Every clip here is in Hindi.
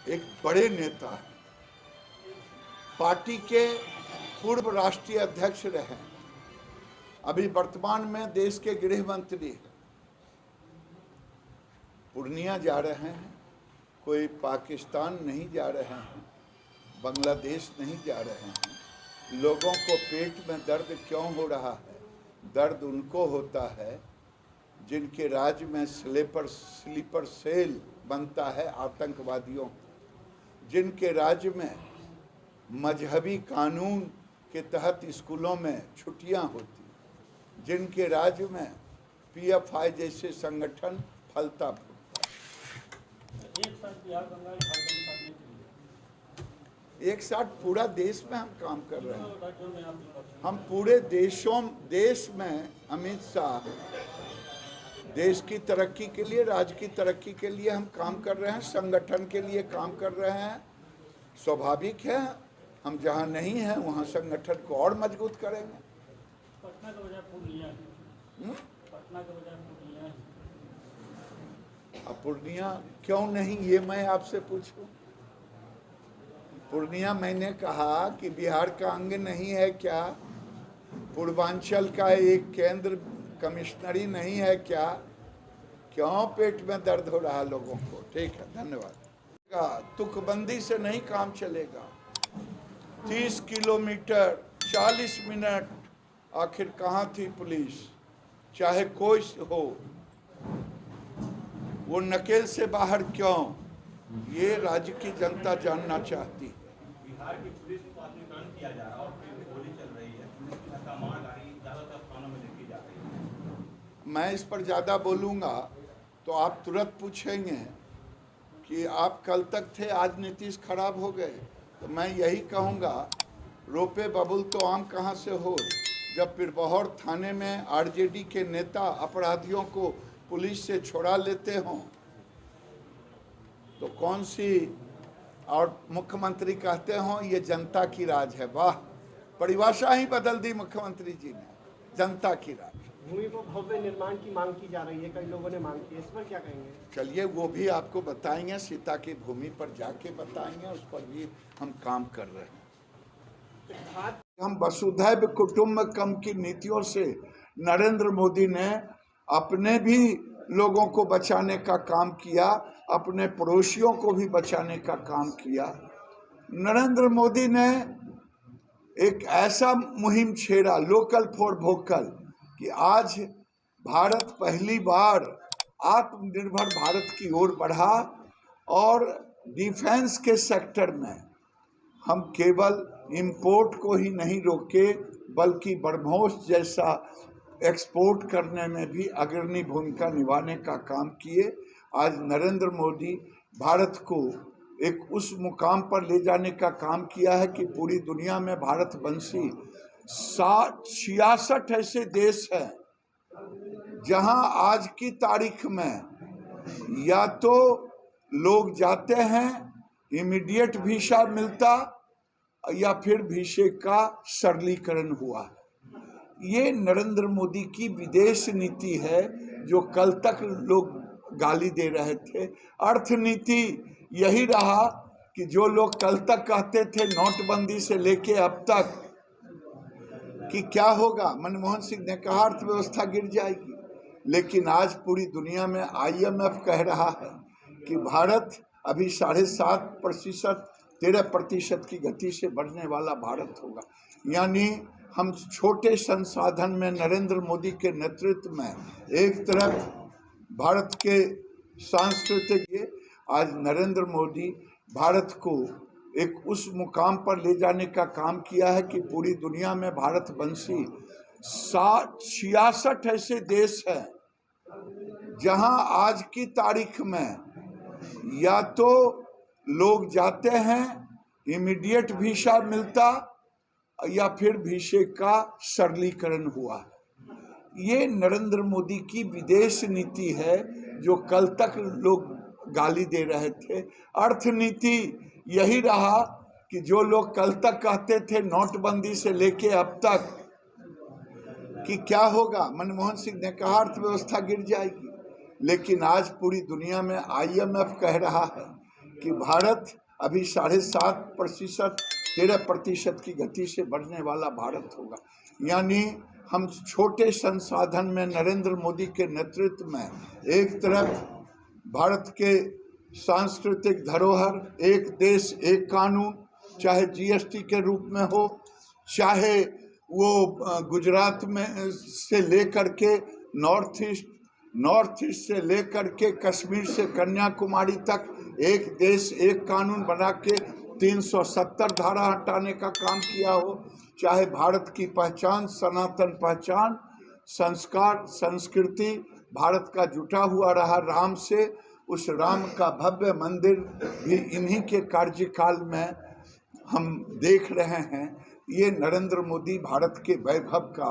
एक बड़े नेता हैं, पार्टी के पूर्व राष्ट्रीय अध्यक्ष रहे, अभी वर्तमान में देश के गृह मंत्री हैं। पूर्णिया जा रहे हैं, कोई पाकिस्तान नहीं जा रहे हैं, बांग्लादेश नहीं जा रहे हैं। लोगों को पेट में दर्द क्यों हो रहा है? दर्द उनको होता है जिनके राज्य में स्लीपर सेल बनता है आतंकवादियों, जिनके राज्य में मजहबी कानून के तहत स्कूलों में छुट्टियां होती, जिनके राज्य में पीएफआई जैसे संगठन फलता फूलता। एक साथ पूरा देश में हम काम कर रहे हैं। हम पूरे देश में अमित शाह देश की तरक्की के लिए, राज्य की तरक्की के लिए हम काम कर रहे हैं, संगठन के लिए काम कर रहे हैं। स्वाभाविक है, हम जहां नहीं हैं वहां संगठन को और मजबूत करेंगे। पटना का वजह पूर्णिया है। पटना का वजह पूर्णिया है। अब पूर्णिया क्यों नहीं, ये मैं आपसे पूछूं? पूर्णिया मैंने कहा कि बिहार का अंग नहीं है क्या? पूर्वांचल का एक केंद्र कमिश्नरी नहीं है क्या? क्यों पेट में दर्द हो रहा लोगों को? ठीक है, धन्यवाद। तुकबंदी से नहीं काम चलेगा। 30 किलोमीटर 40 मिनट, आखिर कहाँ थी पुलिस? चाहे कोई हो, वो नकेल से बाहर क्यों? ये राज्य की जनता जानना चाहती है। बिहार की पुलिस को आधुनिकीकरण किया जा रहा है और फिर गोली चल रही है, कमान गाड़ी ज्यादातर थानों में देखी जा रही है। मैं इस पर ज़्यादा बोलूँगा तो आप तुरंत पूछेंगे कि आप कल तक थे, आज नीतीश खराब हो गए। तो मैं यही कहूँगा, रोपे बबुल तो आम कहाँ से हो? जब पिरबहर थाने में आरजेडी के नेता अपराधियों को पुलिस से छुड़ा लेते हों तो कौन सी, और मुख्यमंत्री कहते हों ये जनता की राज है। वाह, परिभाषा ही बदल दी मुख्यमंत्री जी ने, जनता की राज। भूमि को भव्य निर्माण की मांग की जा रही है, कई लोगों ने मांग की है, इस पर क्या कहेंगे? चलिए वो भी आपको बताएंगे, सीता की भूमि पर जाके बताएंगे, उस पर भी हम काम कर रहे हैं। हम वसुधैव कुटुंबकम की नीतियों से नरेंद्र मोदी ने अपने भी लोगों को बचाने का काम किया, अपने पड़ोसियों को भी बचाने का काम किया। नरेंद्र मोदी ने एक ऐसा मुहिम छेड़ा, लोकल फॉर वोकल, कि आज भारत पहली बार आत्मनिर्भर भारत की ओर बढ़ा और डिफेंस के सेक्टर में हम केवल इंपोर्ट को ही नहीं रोके बल्कि ब्रह्मोस जैसा एक्सपोर्ट करने में भी अग्रणी भूमिका निभाने का काम किए। आज नरेंद्र मोदी भारत को एक उस मुकाम पर ले जाने का काम किया है कि पूरी दुनिया में भारतवंशी 66 ऐसे देश हैं जहां आज की तारीख में या तो लोग जाते हैं, इमीडिएट वीजा मिलता, या फिर वीजे का सरलीकरण हुआ है। ये नरेंद्र मोदी की विदेश नीति है जो कल तक लोग गाली दे रहे थे। अर्थनीति यही रहा कि जो लोग कल तक कहते थे नोटबंदी से लेके अब तक कि क्या होगा, मनमोहन सिंह ने कहा अर्थव्यवस्था गिर जाएगी, लेकिन आज पूरी दुनिया में IMF कह रहा है कि भारत अभी 7.5%, 13% की गति से बढ़ने वाला भारत होगा। यानी हम छोटे संसाधन में नरेंद्र मोदी के नेतृत्व में एक तरफ भारत के सांस्कृतिक, आज नरेंद्र मोदी भारत को एक उस मुकाम पर ले जाने का काम किया है कि पूरी दुनिया में भारतवंशी 66 ऐसे देश हैं जहां आज की तारीख में या तो लोग जाते हैं, इमीडिएट वीजा मिलता, या फिर वीजे का सरलीकरण हुआ है। ये नरेंद्र मोदी की विदेश नीति है जो कल तक लोग गाली दे रहे थे। अर्थनीति यही रहा कि जो लोग कल तक कहते थे नोटबंदी से लेके अब तक कि क्या होगा, मनमोहन सिंह ने कहा अर्थव्यवस्था गिर जाएगी, लेकिन आज पूरी दुनिया में IMF कह रहा है कि भारत अभी 7.5% 13% की गति से बढ़ने वाला भारत होगा। यानी हम छोटे संसाधन में नरेंद्र मोदी के नेतृत्व में एक तरफ भारत के सांस्कृतिक धरोहर, एक देश एक कानून, चाहे जीएसटी के रूप में हो, चाहे वो गुजरात में से लेकर के नॉर्थ ईस्ट से लेकर के कश्मीर से कन्याकुमारी तक एक देश एक कानून बना के 370 धारा हटाने का काम किया हो, चाहे भारत की पहचान, सनातन पहचान, संस्कार, संस्कृति भारत का जुटा हुआ रहा राम से, उस राम का भव्य मंदिर भी इन्हीं के कार्यकाल में हम देख रहे हैं। ये नरेंद्र मोदी भारत के वैभव का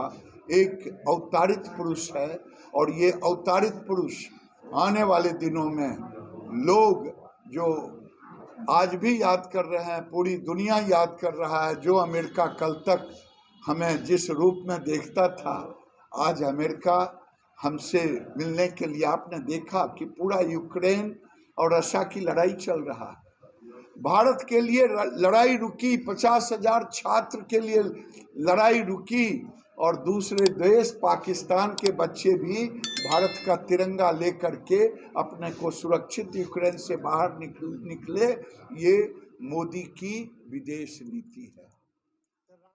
एक अवतारित पुरुष है और ये अवतारित पुरुष आने वाले दिनों में लोग जो आज भी याद कर रहे हैं, पूरी दुनिया याद कर रहा है। जो अमेरिका कल तक हमें जिस रूप में देखता था, आज अमेरिका हमसे मिलने के लिए, आपने देखा कि पूरा यूक्रेन और रशिया की लड़ाई चल रहा है, भारत के लिए लड़ाई रुकी, 50,000 छात्र के लिए लड़ाई रुकी और दूसरे देश पाकिस्तान के बच्चे भी भारत का तिरंगा लेकर के अपने को सुरक्षित यूक्रेन से बाहर निकले। ये मोदी की विदेश नीति है।